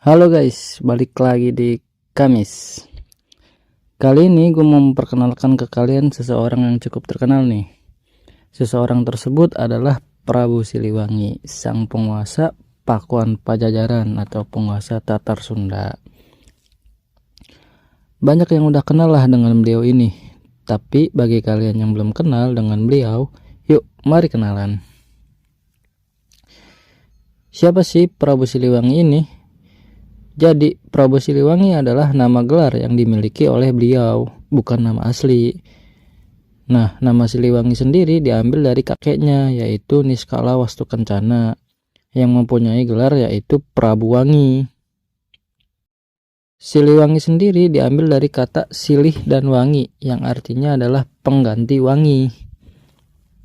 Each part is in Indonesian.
Halo guys, balik lagi di Kamis. Kali ini gue mau memperkenalkan ke kalian seseorang yang cukup terkenal nih. Seseorang tersebut adalah Prabu Siliwangi, sang penguasa Pakuan Pajajaran atau penguasa Tatar Sunda. Banyak yang udah kenal lah dengan beliau ini. Tapi bagi kalian yang belum kenal dengan beliau, yuk mari kenalan. Siapa sih Prabu Siliwangi ini? Jadi, Prabu Siliwangi adalah nama gelar yang dimiliki oleh beliau, bukan nama asli. Nah, nama Siliwangi sendiri diambil dari kakeknya, yaitu Niskala Wastukencana, yang mempunyai gelar yaitu Prabu Wangi. Siliwangi sendiri diambil dari kata silih dan wangi, yang artinya adalah pengganti wangi.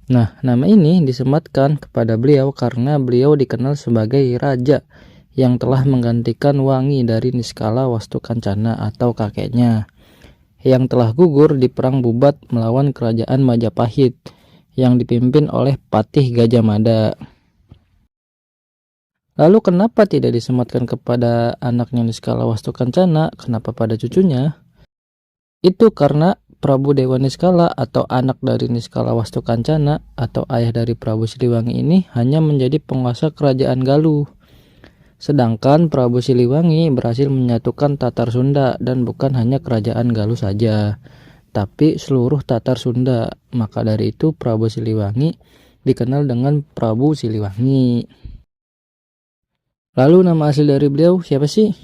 Nah, nama ini disematkan kepada beliau karena beliau dikenal sebagai raja yang telah menggantikan Wangi dari Niskala Wastukencana atau kakeknya, yang telah gugur di Perang Bubat melawan kerajaan Majapahit yang dipimpin oleh Patih Gajah Mada. Lalu kenapa tidak disematkan kepada anaknya Niskala Wastukencana, kenapa pada cucunya? Itu karena Prabu Dewa Niskala atau anak dari Niskala Wastukencana atau ayah dari Prabu Siliwangi ini hanya menjadi penguasa kerajaan Galuh. Sedangkan Prabu Siliwangi berhasil menyatukan Tatar Sunda dan bukan hanya kerajaan Galuh saja, tapi seluruh Tatar Sunda. Maka dari itu Prabu Siliwangi dikenal dengan Prabu Siliwangi. Lalu nama asli dari beliau siapa sih?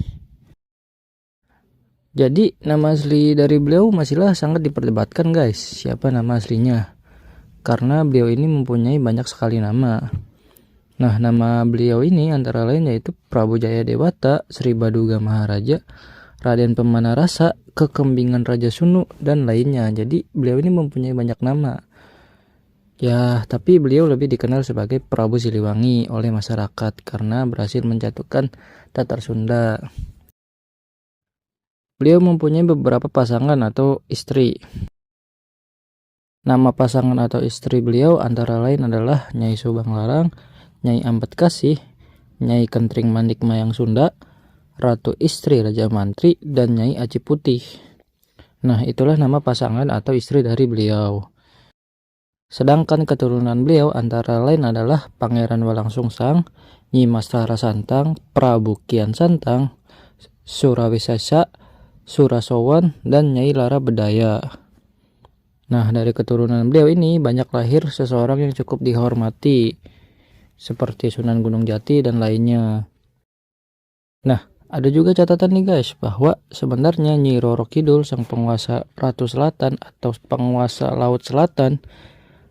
Jadi nama asli dari beliau masihlah sangat diperdebatkan guys, siapa nama aslinya. Karena beliau ini mempunyai banyak sekali nama. Nah, nama beliau ini antara lain yaitu Prabu Jayadewata, Sri Baduga Maharaja, Raden Pemanarasa, Kekembingan Raja Sunu, dan lainnya. Jadi beliau ini mempunyai banyak nama. Ya, tapi beliau lebih dikenal sebagai Prabu Siliwangi oleh masyarakat karena berhasil menjatuhkan Tatar Sunda. Beliau mempunyai beberapa pasangan atau istri. Nama pasangan atau istri beliau antara lain adalah Nyai Subang Larang, Nyai Ampetkasih, Nyai Kentring Manik Mayang Sunda, Ratu Istri Raja Mantri, dan Nyai Aci Putih. Nah, itulah nama pasangan atau istri dari beliau. Sedangkan keturunan beliau antara lain adalah Pangeran Walangsungsang, Nyi Mas Rara Santang, Prabu Kian Santang, Surawisesa, Surasowan, dan Nyai Lara Bedaya. Nah, dari keturunan beliau ini banyak lahir seseorang yang cukup dihormati, seperti Sunan Gunung Jati dan lainnya. Nah, ada juga catatan nih guys, bahwa sebenarnya Nyi Roro Kidul, sang penguasa Ratu Selatan atau penguasa Laut Selatan,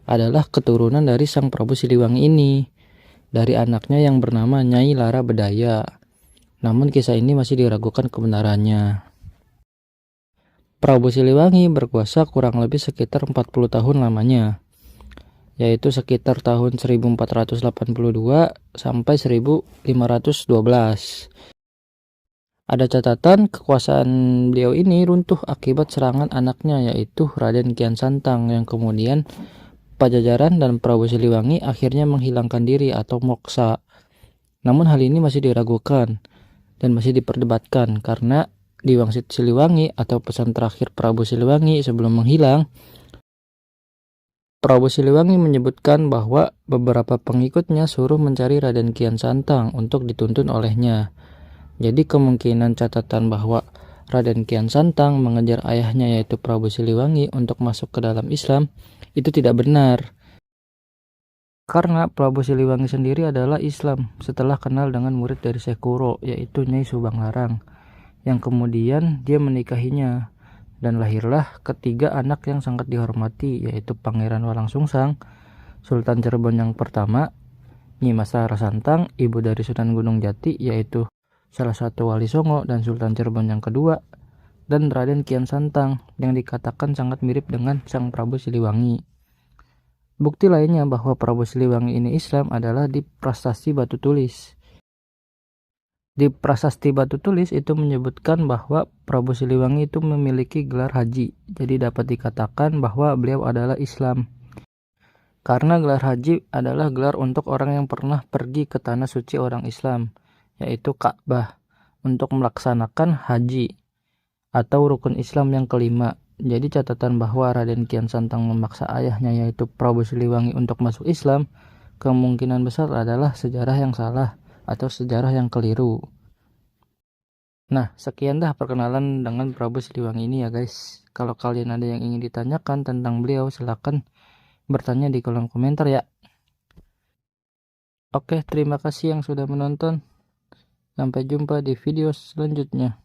adalah keturunan dari sang Prabu Siliwangi ini, dari anaknya yang bernama Nyai Lara Bedaya. Namun kisah ini masih diragukan kebenarannya. Prabu Siliwangi berkuasa kurang lebih sekitar 40 tahun lamanya, yaitu sekitar tahun 1482 sampai 1512. Ada catatan kekuasaan beliau ini runtuh akibat serangan anaknya yaitu Raden Kian Santang, yang kemudian Pajajaran dan Prabu Siliwangi akhirnya menghilangkan diri atau moksa. Namun hal ini masih diragukan dan masih diperdebatkan karena di Wangsit Siliwangi atau pesan terakhir Prabu Siliwangi sebelum menghilang, Prabu Siliwangi menyebutkan bahwa beberapa pengikutnya suruh mencari Raden Kian Santang untuk dituntun olehnya. Jadi kemungkinan catatan bahwa Raden Kian Santang mengejar ayahnya yaitu Prabu Siliwangi untuk masuk ke dalam Islam itu tidak benar. Karena Prabu Siliwangi sendiri adalah Islam setelah kenal dengan murid dari Syekh Kuro yaitu Nyai Subang Larang, yang kemudian dia menikahinya. Dan lahirlah ketiga anak yang sangat dihormati yaitu Pangeran Walangsungsang, Sultan Cirebon yang pertama, Nyi Mas Rara Santang, ibu dari Sunan Gunung Jati yaitu salah satu wali Songo dan Sultan Cirebon yang kedua, dan Raden Kian Santang yang dikatakan sangat mirip dengan sang Prabu Siliwangi. Bukti lainnya bahwa Prabu Siliwangi ini Islam adalah di Prasasti Batu Tulis. Di Prasasti Batu Tulis itu menyebutkan bahwa Prabu Siliwangi itu memiliki gelar haji. Jadi dapat dikatakan bahwa beliau adalah Islam. Karena gelar haji adalah gelar untuk orang yang pernah pergi ke tanah suci orang Islam, yaitu Ka'bah. untuk melaksanakan haji atau rukun Islam yang kelima. Jadi catatan bahwa Raden Kian Santang memaksa ayahnya yaitu Prabu Siliwangi untuk masuk Islam kemungkinan besar adalah sejarah yang salah atau sejarah yang keliru. Nah, sekian dah perkenalan dengan Prabu Siliwangi ini ya guys. Kalau kalian ada yang ingin ditanyakan tentang beliau, silakan bertanya di kolom komentar ya. Oke, terima kasih yang sudah menonton. Sampai jumpa di video selanjutnya.